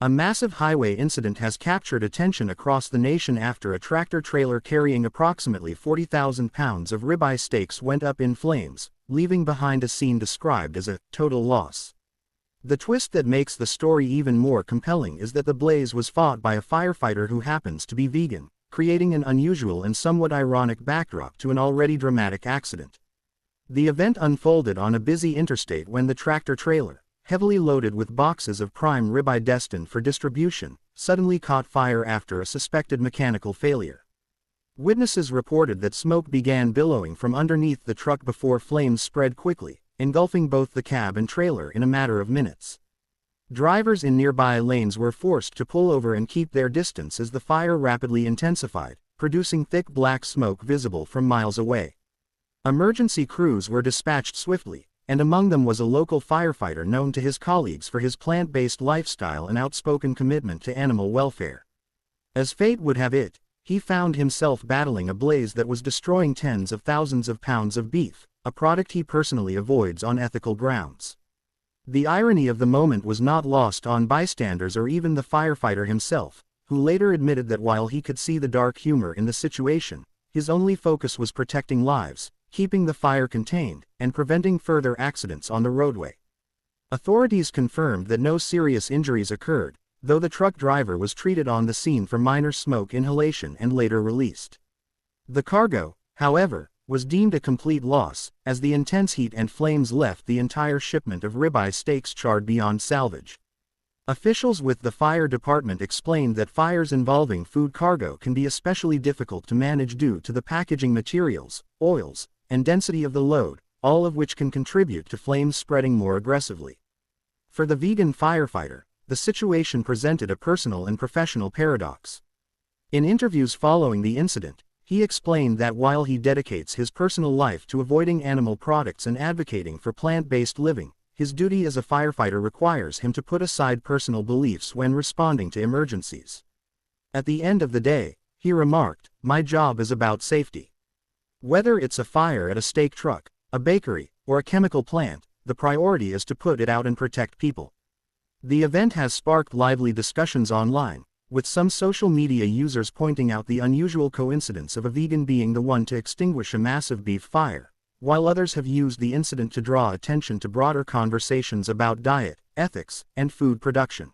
A massive highway incident has captured attention across the nation after a tractor-trailer carrying approximately 40,000 pounds of ribeye steaks went up in flames, leaving behind a scene described as a total loss. The twist that makes the story even more compelling is that the blaze was fought by a firefighter who happens to be vegan, creating an unusual and somewhat ironic backdrop to an already dramatic accident. The event unfolded on a busy interstate when the tractor-trailer, heavily loaded with boxes of prime ribeye destined for distribution, suddenly caught fire after a suspected mechanical failure. Witnesses reported that smoke began billowing from underneath the truck before flames spread quickly, engulfing both the cab and trailer in a matter of minutes. Drivers in nearby lanes were forced to pull over and keep their distance as the fire rapidly intensified, producing thick black smoke visible from miles away. Emergency crews were dispatched swiftly, and among them was a local firefighter known to his colleagues for his plant-based lifestyle and outspoken commitment to animal welfare. As fate would have it, he found himself battling a blaze that was destroying tens of thousands of pounds of beef, a product he personally avoids on ethical grounds. The irony of the moment was not lost on bystanders or even the firefighter himself, who later admitted that while he could see the dark humor in the situation, his only focus was protecting lives, keeping the fire contained, and preventing further accidents on the roadway. Authorities confirmed that no serious injuries occurred, though the truck driver was treated on the scene for minor smoke inhalation and later released. The cargo, however, was deemed a complete loss, as the intense heat and flames left the entire shipment of ribeye steaks charred beyond salvage. Officials with the fire department explained that fires involving food cargo can be especially difficult to manage due to the packaging materials, oils, and density of the load, all of which can contribute to flames spreading more aggressively. For the vegan firefighter, the situation presented a personal and professional paradox. In interviews following the incident, he explained that while he dedicates his personal life to avoiding animal products and advocating for plant-based living, his duty as a firefighter requires him to put aside personal beliefs when responding to emergencies. At the end of the day, he remarked, "My job is about safety. Whether it's a fire at a steak truck, a bakery, or a chemical plant, the priority is to put it out and protect people." The event has sparked lively discussions online, with some social media users pointing out the unusual coincidence of a vegan being the one to extinguish a massive beef fire, while others have used the incident to draw attention to broader conversations about diet, ethics, and food production.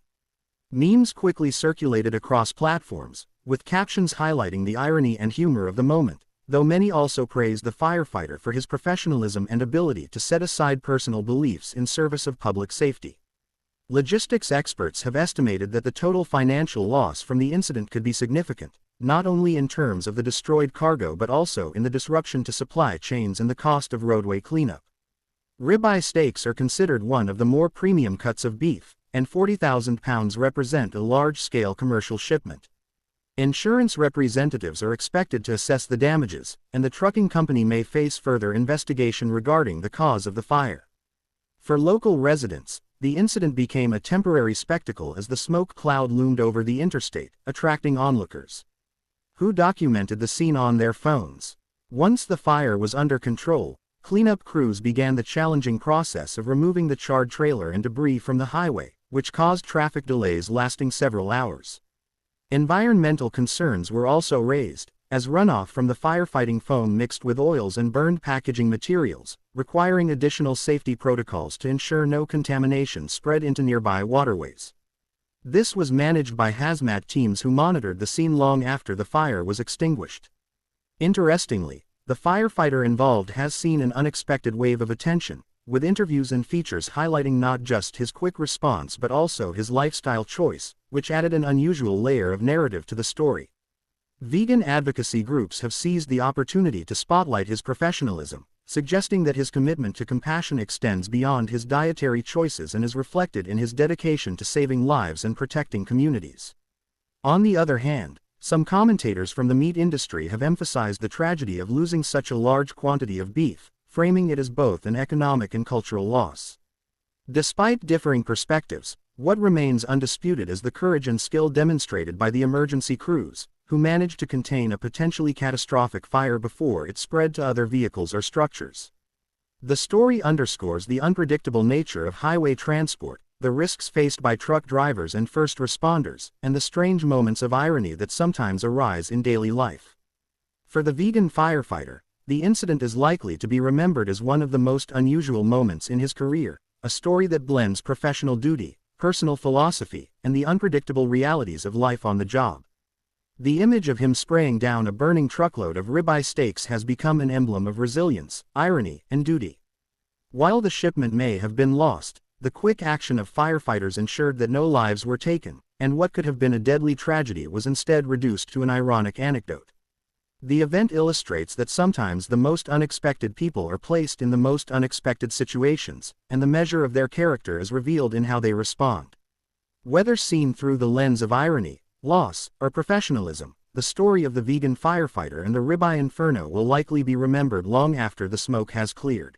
Memes quickly circulated across platforms, with captions highlighting the irony and humor of the moment, though many also praised the firefighter for his professionalism and ability to set aside personal beliefs in service of public safety. Logistics experts have estimated that the total financial loss from the incident could be significant, not only in terms of the destroyed cargo but also in the disruption to supply chains and the cost of roadway cleanup. Ribeye steaks are considered one of the more premium cuts of beef, and 40,000 pounds represent a large-scale commercial shipment. Insurance representatives are expected to assess the damages, and the trucking company may face further investigation regarding the cause of the fire. For local residents, the incident became a temporary spectacle as the smoke cloud loomed over the interstate, attracting onlookers, who documented the scene on their phones. Once the fire was under control, cleanup crews began the challenging process of removing the charred trailer and debris from the highway, which caused traffic delays lasting several hours. Environmental concerns were also raised, as runoff from the firefighting foam mixed with oils and burned packaging materials, requiring additional safety protocols to ensure no contamination spread into nearby waterways. This was managed by hazmat teams who monitored the scene long after the fire was extinguished. Interestingly, the firefighter involved has seen an unexpected wave of attention, with interviews and features highlighting not just his quick response but also his lifestyle choice, which added an unusual layer of narrative to the story. Vegan advocacy groups have seized the opportunity to spotlight his professionalism, suggesting that his commitment to compassion extends beyond his dietary choices and is reflected in his dedication to saving lives and protecting communities. On the other hand, some commentators from the meat industry have emphasized the tragedy of losing such a large quantity of beef, framing it as both an economic and cultural loss. Despite differing perspectives, what remains undisputed is the courage and skill demonstrated by the emergency crews, who managed to contain a potentially catastrophic fire before it spread to other vehicles or structures. The story underscores the unpredictable nature of highway transport, the risks faced by truck drivers and first responders, and the strange moments of irony that sometimes arise in daily life. For the vegan firefighter, the incident is likely to be remembered as one of the most unusual moments in his career, a story that blends professional duty, personal philosophy, and the unpredictable realities of life on the job. The image of him spraying down a burning truckload of ribeye steaks has become an emblem of resilience, irony, and duty. While the shipment may have been lost, the quick action of firefighters ensured that no lives were taken, and what could have been a deadly tragedy was instead reduced to an ironic anecdote. The event illustrates that sometimes the most unexpected people are placed in the most unexpected situations, and the measure of their character is revealed in how they respond. Whether seen through the lens of irony, loss, or professionalism, the story of the vegan firefighter and the Ribeye Inferno will likely be remembered long after the smoke has cleared.